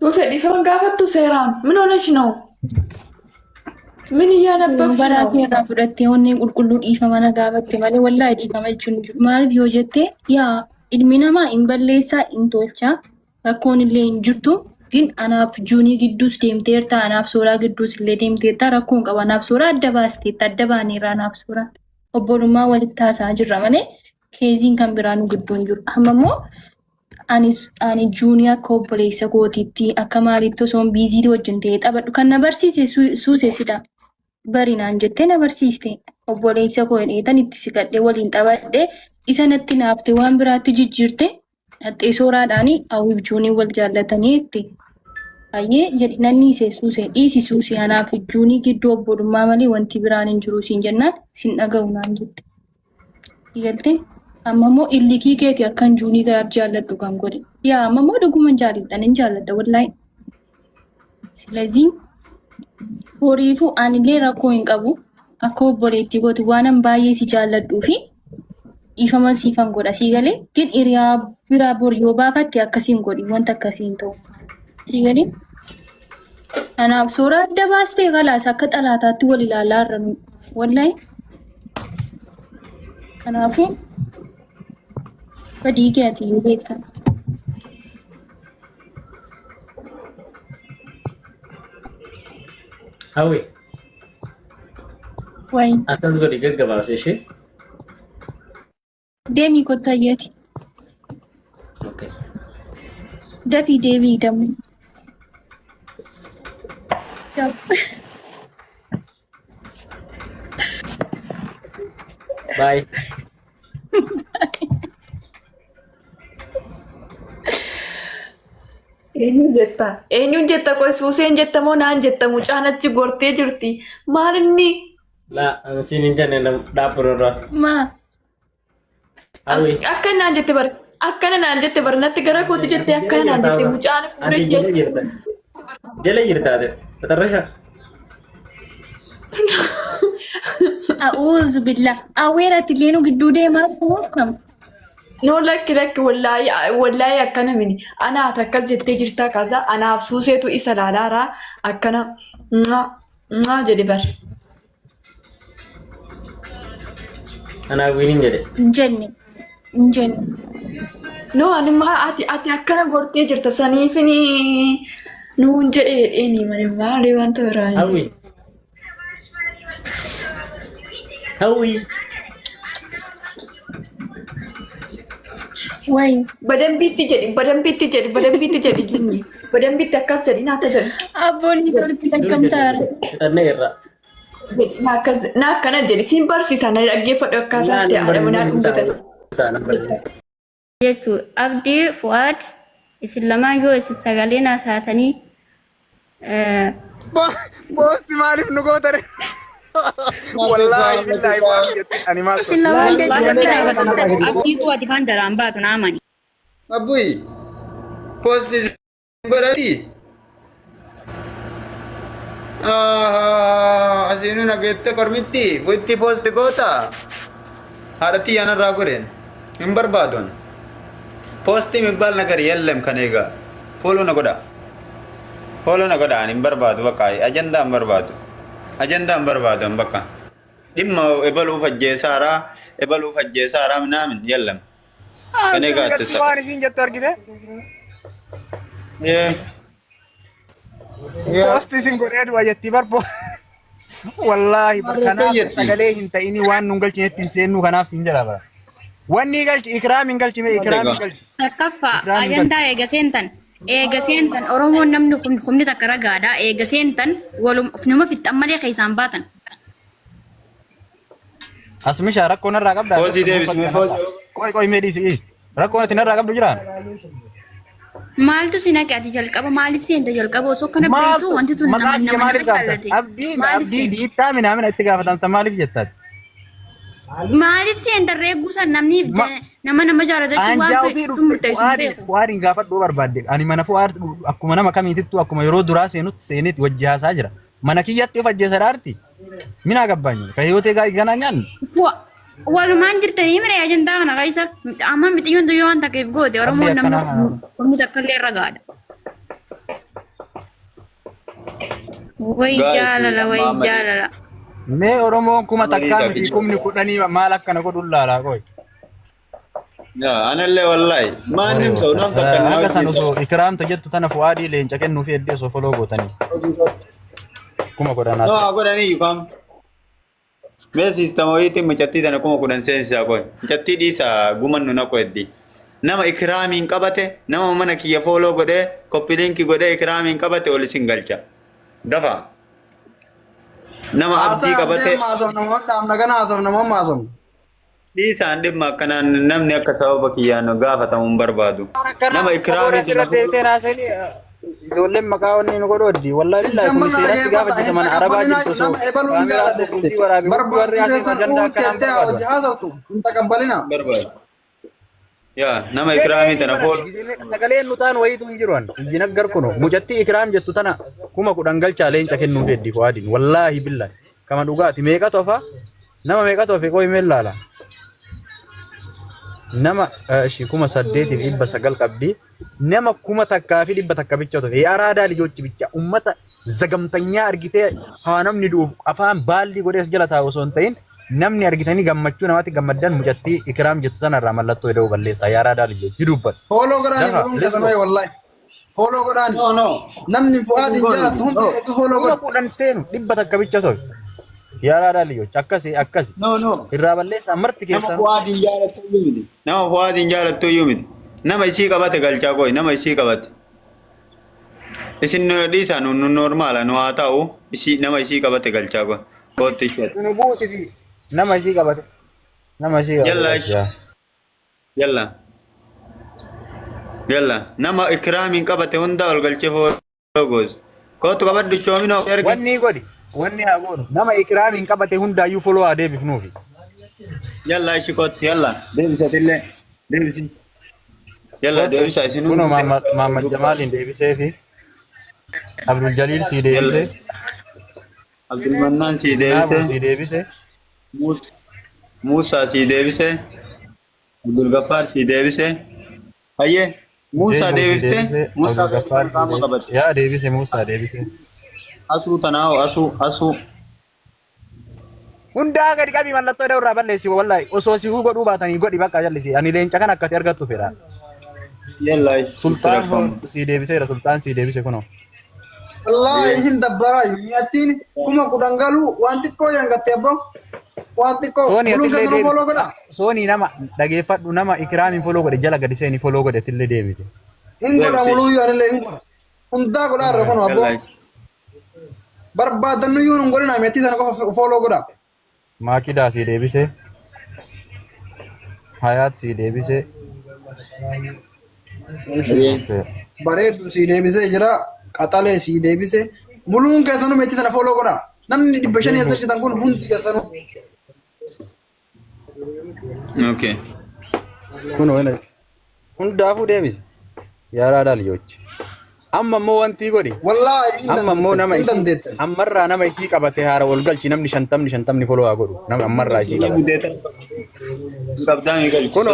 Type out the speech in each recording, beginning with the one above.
Suusa dhiifama gaafattu seeraan ምን ሆነሽ ነው? ምን እያነበብሽ ነው? በራሴ ራፍ ሁለቴ ሆኔ ቁልቁሉ dhiifama na gaafatte malee wallahi dhiifama jechuun jiru. Maaliif yoo jette yaa ilmi namaa hin balleessaa hin tolcha rakkoon illee hin jirtu ግን anaaf juunii gidduus deemteerta anaaf suuraa gidduus illee deemteerta rakkoon qaba anaaf suuraa adda baasteetta adda baaneerra anaaf suuraa obbolummaa walitti taasaa jirra malee keeziin kan biraan gidduun jiru. Amma immoo ani juuniyaa akka obboleessa gootiitti akka maalitti osoon biizii wajjin ta'ee taphadhu kan na barsiise suusesidha. Barinaan jettee na barsiiste obboleessa koo dheetan itti siqadhee waliin taphadhee isa natti naafte waan biraatti jijjiirte dhaxxee sooraadhaanii hawwiif juunii wal jaallatanii itti. Ayyee jedhi nanni isee suusee dhiisi suusee anaaf juunii gidduu obbolummaa malee wanti biraan hin jiru siin jennaan sin dhaga'u naan jette. Galtee amma immoo illikii keeti akkan juunii gaar jaalladhu kan godhe. Yaa amma immoo dhuguman jaalladhan hin jaalladha wallaahi. Silazii horiifu anillee rakkoo hin qabu akka obboleettii gooti waanan baay'ee si jaalladhuu fi dhiifama siifan godha sii galee gin hiriyaa biraa bor yoo baafatte akkasiin godhi wanta akkasiin ta'u sii galee kanaaf suuraa adda baastee kalaas akka xalaataatti wal ilaalaa irra wallaahi kanaafuu badii keeti yoo beektan. Hawi. Wai. Atas gadi gaggabaabse ishee. Deemii kottayyeeti. Okay. Dafii deebii dammu. Bye. Eenyuun jetta qoy suuseen jetta moo naan jetta mucaan achi gortee jirti maal inni La siin hin jenne dhaabbiroorra. Maa. Hawi. akkana naan jette bar natti gara kooti jette akkana naan jette mucaan fuudhee ishee Jala jirtaate. Tatarrasha. A'uuzu billah. Aweeratti leenu gidduu deemaa kam. no lakki wallaahi akkana mini anaat akkas jettee jirtaa kaasa anaaf suuseetu isa laalaara akkana jedhe bar. Anaa wiiniin jedhe. Jenne. No anima ati akkana gortee jirta saniifini nuun jedhe jedheeni mani maali wanta biraa. Hawi. Hawi. Wai. Badambiitti jedhi jinni badambiitti akkas jedhi naata jedhi. Abboonni tolti lakkamtaara. Fixannee irra. Na akkana jedhi siin barsiisa na dhaggeeffadhu akkaataatti haadha manaa dhuunfatan. Jechuun Abdii Fuwaad isin lamaan yoo isin sagalee naaf taatanii Boosti maaliif nu gootare? Wallaahi billahi waan jetti ani maal isin lamaan jechuun Abdii Fuwaad ifaan dalaan baatu naamani. Abbuyi boosti godhati. Asiinu nageette kormitti witti boosti goota. Haadhatti yaanarraa godheen hin barbaadon. Poosti mibbaal nagari yellem kan eegaa fooloo na godha. Fooloo na godhaan hin barbaadu bakka ajandaa hin barbaadu bakka. Dhimma ebaluuf ajjeesaaraa minaamin yellem. Kan eegaa attisa. Waan isin jettu argite? Poosti isin godhee du'a jetti barbo. Wallaahi kanaaf sagalee hin ta'ini waan nun galchinetti hin seennu kanaaf siin jedha bara. Wanni galchi ikraam hin galchime ikraam hin galchi. Takkaffaa ajandaa eega seentan Oromoon namni humni takka ragaadha eega seentan waluma fixxan malee keessaan baatan. Asmishaa rakkoon irraa qabda. Poostii deebisuu Qoy meedhisi. Rakkoon itti irraa qabdu jiraan. Maaltu si naqe ati jalqaba maaliif seenta jalqaba osoo kana beektu wanti tun nama jaallate. Abdii diittaa minamina itti gaafatamta maaliif jettaati? Maaliif seenta reegguusan namni nama jaallatachuun waan murteessu beeku. Fuwaadin gaafadhuu barbaadde. Ani mana Fuwaad akkuma nama kamiitittu akkuma yeroo duraa seenutti seenetti wajji haasaa jira. Mana kiyyatti of ajjeesa dhaarti. Mina gabbaanyu. Ka hiyootee ganaa nyaannu. Walumaan jirtanii mire ajandaa kana keessa amma mixiyyoon tuyyoo waan takkeef goote Oromoon namni humni takka illee ragaadha. Way jaalala way jaalala. Mee Oromoon kuma takkaa miti kumni kudhanii maal akkana godhuun laalaa qoy. Yaa anallee wallahi maanim ta'u nam takka Akka san osoo ikraamta jettu tana fu'aadii leenca kennuu fi heddee osoo foloo gootanii. Kuma godhanaas. No godhanii yukam. Mee siistama wayiitiin mucattii tana kuma kudhan seensisaa qoy. Mucattii dhiisaa gumannu na qoyeddi. Nama ikraamiin qabate nama mana kiyya foloo godhee koppiliinki godhee ikraamiin qabate ol isin galcha. Dafa. Nama abdii qabate. Dhiisaan dhimma akkanaan namni akka sababa kiyyaan gaafatamu hin barbaadu. Nama ikraamii ijoolleen maqaa wanni nu godhooddi wallahi billahi kun seeratti gaafa jedhaman arabaa jirtu soo kaameraa kursii waraabii warri asii majandaa akkanaan barbaadu. Yaa nama ikraamii tana fool. Sagaleen nu taan wayiitu hin jiru an ijji naggar kuno mucattii ikraam jettu tana kuma kudhan galchaa leenca kennuu feddi fu'aadiin wallahi billahi kama dhugaati meeqa tofa nama meeqa tofe qoy meellaala. Nama kuma 8,900 qabdi nama kuma takkaa fi 100 takka bicha tofe araadaa lijochi bicha ummata zagamtanyaa argitee haa namni du'uuf afaan baalli godhees jala taa'u osoo hin ta'in namni argitanii gammachuu namaatti gammaddan mucattii ikraam jettu tanarraa mallattoo heduu balleessaa yaa araadaa lijochi dubbatu. Follow godhaan bulun kasanoo wallahi. Follow godhaan. No. Namni fu'aadin jaalatu hundi follow godhaan. Kudhan seenu 100 takka bicha tofe. Yaa araadaa lijochi akkasi. No. Irraa balleessaa marti keessan. Nama fu'aadin jaalattu iyyuu miti. Nama fu'aadin jaalattu iyyuu miti. Nama isii qabate galchaa qoy nama isii qabate. Isin dhiisaa nu normaala nu haa ta'u nama isii qabate galchaa qoy. Kootti ishee. Nu buusiti nama isii qabate. Yalla nama ikraamiin qabate hunda ol galchee fooloo goos. Kootu qabaddu choominoo erga. Wanni haa goonu nama ikraamiin qabate hundaayyuu foloo haa deebifnuufi. Yalla ishi kootti yalla deebisatillee deebisi. Yalla deebisa isin kuno Muhammad Jamaalin deebisee fi Abdul Jalil si deebisee Abdul Mannan si deebisee Musa si deebisee Abdul Gaffar si deebisee Hayye Musa deebifte Musa Gaffar yaa deebisee Musa deebisee Asuu tanaawo asuu hundaa gadi qabii mallattoo dha irraa balleessi wallahi osoo si godhuu baatanii godhi bakka jallisi ani leenca kan akkati argattu fedha. Yalla Sultaan si deebiseera sultaan si deebise kuno. Wallahi hin dabbaraa mi'attiin kuma kudhan galu waan xiqqoo yangattee abbo waan xiqqoo bulun keessanuu foloo godha. Sooni nama dhageeffadhu nama ikraamiin foloo godhe jala gadi seeni foloo godhe tillee deemite. Hin godha muluu yaanillee hin godha. Hundaa godhaa irra kuno abbo. Barbaadannuyyuu hin godhina mi'attii sana qofa foloo godha. Maakidaa si deebise. Hayaat si deebise. Bareedu si deebisee jira qaxalee si deebisee buluun keessanuu meetii tana foloo godha namni 500 kun hundi keessanuu. Okay. Kuno ene hundaafuu deebise yaa araadaa lijochi. Amma immoo wanti godhi wallahi amma immoo nama isii ammarraa nama isii qabate haara wal galchi namni 50 foloo haa godhu nama ammarraa isii qabate. Kuno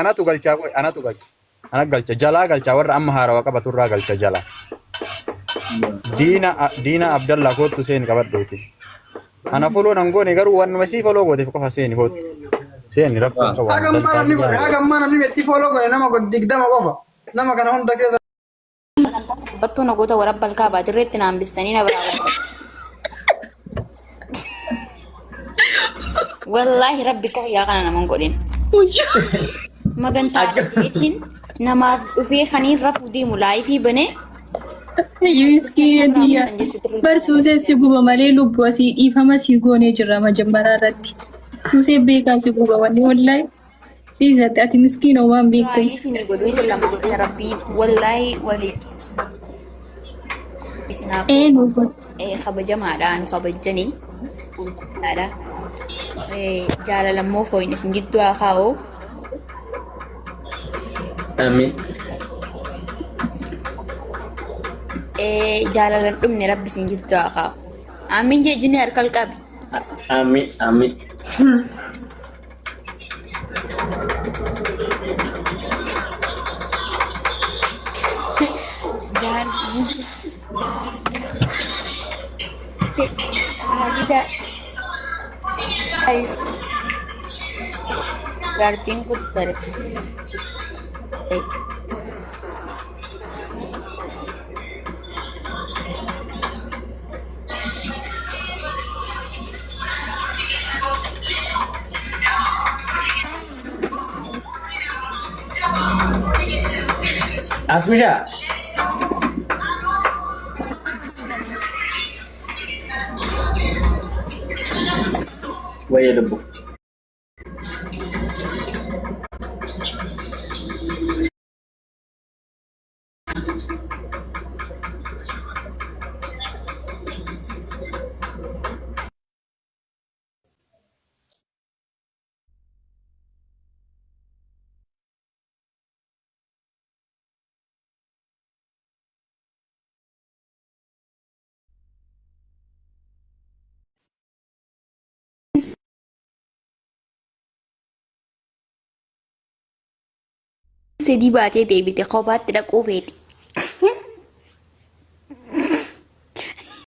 anatu galchaa qoy anatu galcha. Ana galcha jalaa galcha warra amma haarawaa qabatu irraa galcha jalaa. Diina Abdallah kootu seen qabadhuuti. Ana foloo nan goone garuu waan sii foloo gooteef qofa seeni kootu. Seeni rabbiin qabu. Hagammaa namni meetti foloo godhe nama digdama qofa nama kana hunda keessa. Battuu nagoota warabbal kaabaa dirreetti naan bistanii na biraa galtan. Wallaahi rabbi kafayyaa kana naman godhin. Magantaa dhageetiin namaaf dhufee kaniin rafuu deemu laayifii banee. Miskiina barsuusee si guba malee lubbuu asii dhiifama si goonee jirra majammaraa irratti. Musee beekaa si guba wallee wallaahi. Dhiisatti ati miskiina waan beektu. Waa'ee isinii godhu isin lamaan kana rabbiin wallaahi walii. Isinaa kabajamaadhaan kabajanii. Jaalalammoo fooyin isin jidduu haa kaa'u. Amin. Jaalalan dhumne rabbi isin jidduu haa kaa'u. Amin jechuun harka qabi. Amin. Asita. Ay. Gartiin kuttare. Asmisha. Waya debu. Sedih baatee deebite kophaatti dhaquu feeti.